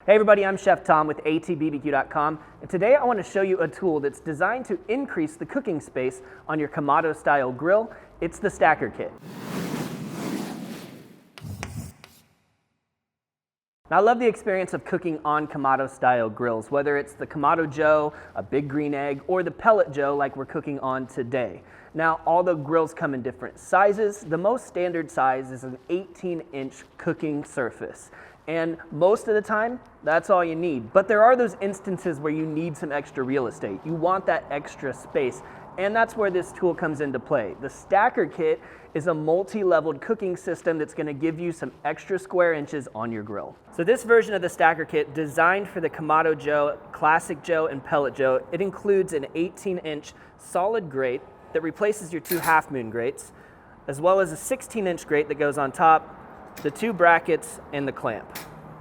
Hey everybody, I'm Chef Tom with allthingsbbq.com, and today I want to show you a tool that's designed to increase the cooking space on your Kamado style grill. It's the Stacker Kit. Now, I love the experience of cooking on Kamado style grills, whether it's the Kamado Joe, a big green egg, or the Pellet Joe like we're cooking on today. Now, all the grills come in different sizes. The most standard size is an 18-inch cooking surface. And most of the time, that's all you need. But there are those instances where you need some extra real estate. You want that extra space. And that's where this tool comes into play. The Stacker Kit is a multi-leveled cooking system that's gonna give you some extra square inches on your grill. So this version of the Stacker Kit, designed for the Kamado Joe, Classic Joe, and Pellet Joe, it includes an 18-inch solid grate that replaces your two half-moon grates, as well as a 16-inch grate that goes on top, the two brackets, and the clamp.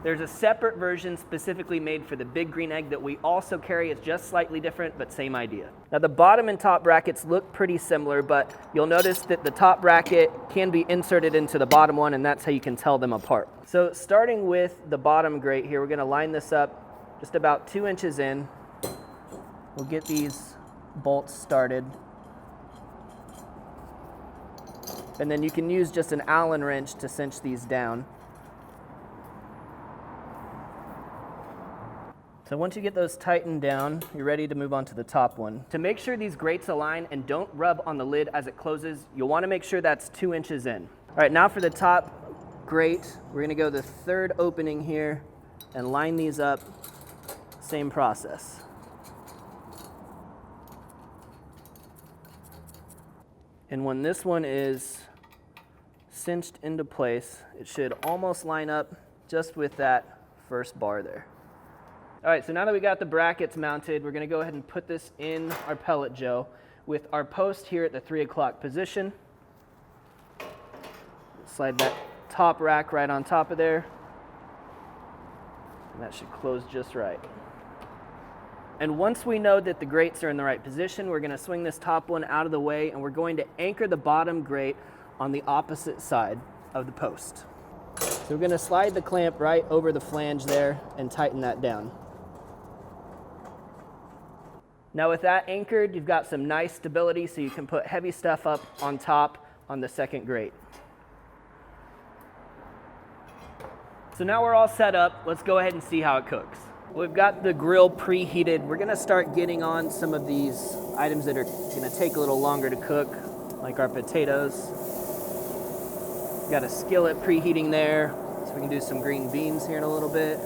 There's a separate version specifically made for the big green egg that we also carry. It's just slightly different, but same idea. Now the bottom and top brackets look pretty similar, but you'll notice that the top bracket can be inserted into the bottom one, and that's how you can tell them apart. So starting with the bottom grate here, we're gonna line this up just about 2 inches in. We'll get these bolts started. And then you can use just an Allen wrench to cinch these down. So once you get those tightened down, you're ready to move on to the top one. To make sure these grates align and don't rub on the lid as it closes, you'll want to make sure that's 2 inches in. All right, now for the top grate, we're going to go the third opening here and line these up. Same process. And when this one is cinched into place, it should almost line up just with that first bar there. All right, so now that we got the brackets mounted, we're gonna go ahead and put this in our Pellet Joe with our post here at the 3 o'clock position. Slide that top rack right on top of there. And that should close just right. And once we know that the grates are in the right position, we're gonna swing this top one out of the way, and we're going to anchor the bottom grate on the opposite side of the post. So we're gonna slide the clamp right over the flange there and tighten that down. Now with that anchored, you've got some nice stability so you can put heavy stuff up on top on the second grate. So now we're all set up. Let's go ahead and see how it cooks. We've got the grill preheated. We're gonna start getting on some of these items that are gonna take a little longer to cook, like our potatoes. We've got a skillet preheating there, so we can do some green beans here in a little bit.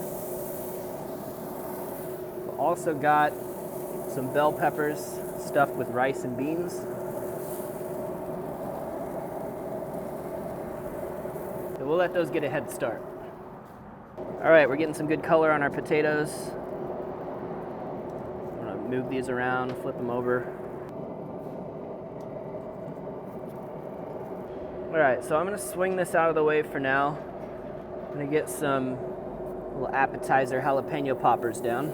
We've also got some bell peppers stuffed with rice and beans. So we'll let those get a head start. All right, we're getting some good color on our potatoes. I'm gonna move these around, flip them over. All right, so I'm gonna swing this out of the way for now. I'm gonna get some little appetizer jalapeno poppers down.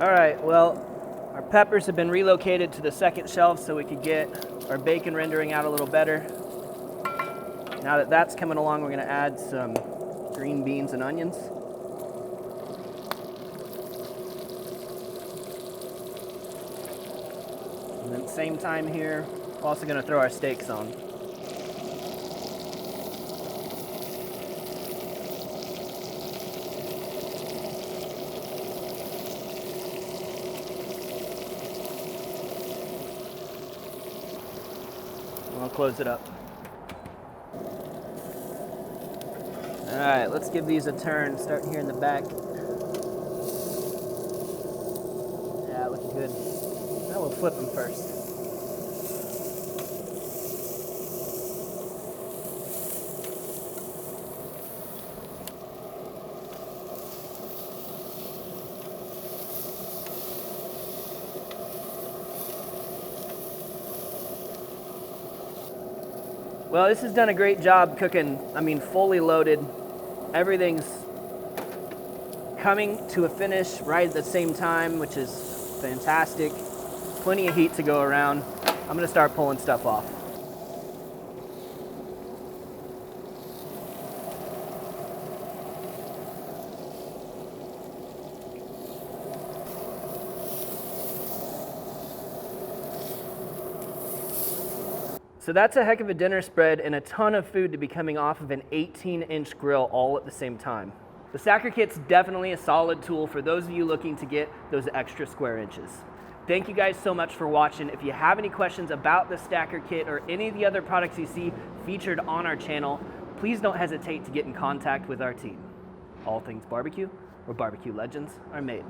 All right, well, our peppers have been relocated to the second shelf so we could get our bacon rendering out a little better. Now that that's coming along, we're gonna add some green beans and onions. And then same time here, we're also gonna throw our steaks on. I'll close it up. All right, let's give these a turn, starting here in the back. Yeah, looking good. Now we'll flip them first. Well, this has done a great job cooking. I mean, fully loaded. Everything's coming to a finish right at the same time, which is fantastic. Plenty of heat to go around. I'm gonna start pulling stuff off. So that's a heck of a dinner spread and a ton of food to be coming off of an 18-inch grill all at the same time. The Stacker Kit's definitely a solid tool for those of you looking to get those extra square inches. Thank you guys so much for watching. If you have any questions about the Stacker Kit or any of the other products you see featured on our channel, please don't hesitate to get in contact with our team. All Things Barbecue, where barbecue legends are made.